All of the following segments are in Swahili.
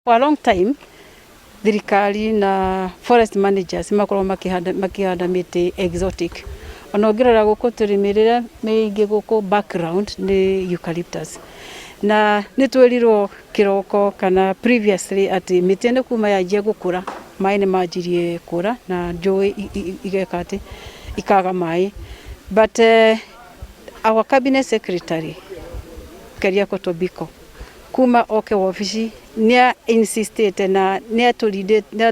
For a long time, thirikari na forest managers makorwo makihanda miti exotic. Ona ungirora guku turimirira miingi guku background ni eucalyptus. Na nitwirirwo kiroko kana previously ati miti ene kuma yanjia gukura, mai ni manjirie kura na njui igekati ikaga mai. But our cabinet secretary Keriako Tobiko kuma oke wabici nia insisted na nia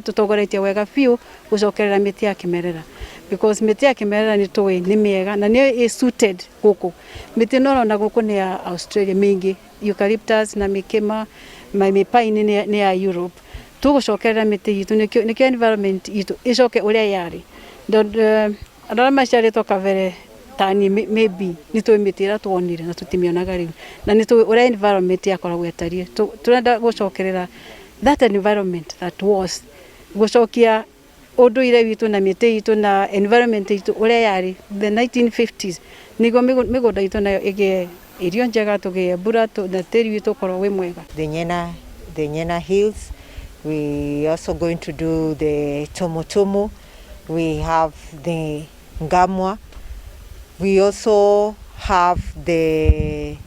tutogoretie wega fiu gucokerera miti ya kimerera, because miti ya kimerera ni miega na ni suited guku. Miti no na guku ni ya Australia mingi, eucalyptus na mikema pine ni ya Europe. Tugucokerera miti yitu nikio environment yitu icoke uria yari. Andora macari to kavere tani maybe nitwe mitira tuonire na tutimionaga riu na nitwe ure environment yakoragwo etarie turenda gucokerera that environment that was gucokia unduire witu na miti yitu na environment yitu ure yari the 1950s nigo migunda yitu nayo ige irio njega tugie mbura na tiri witu korwo wi mwega. The Nyena Hills, we also going to do the Tomotomo, we have the Ngamwa. We also have the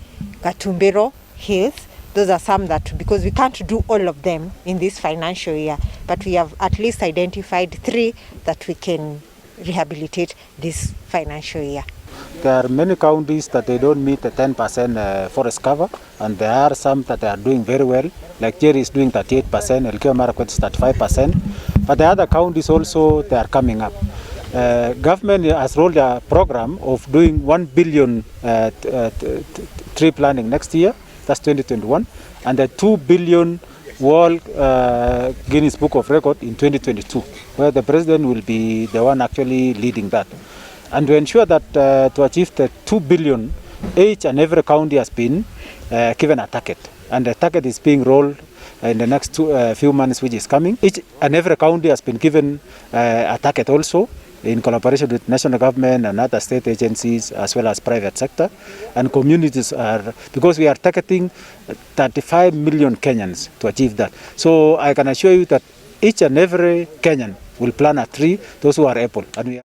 Gatumbero Hills. Those are some that, because we can't do all of them in this financial year, but we have at least identified 3 that we can rehabilitate this financial year. There are many counties that they don't meet the 10% forest cover, and there are some that are doing very well, like Jerry is doing 38%, Elgeyo Marakwet is 35%, but the other counties also, they are coming up. Government has rolled a program of doing 1 billion tree planting next year, that's 2021, and a 2 billion World Guinness Book of Record in 2022, where the president will be the one actually leading that. And to ensure that to achieve the 2 billion, each and every county has been given a target, and the target is being rolled in the next few months which is coming. Each and every county has been given a target also, in collaboration with national government and other state agencies as well as private sector, and communities are, because we are targeting 35 million Kenyans to achieve that. So I can assure you that each and every Kenyan will plant a tree, those who are able. And we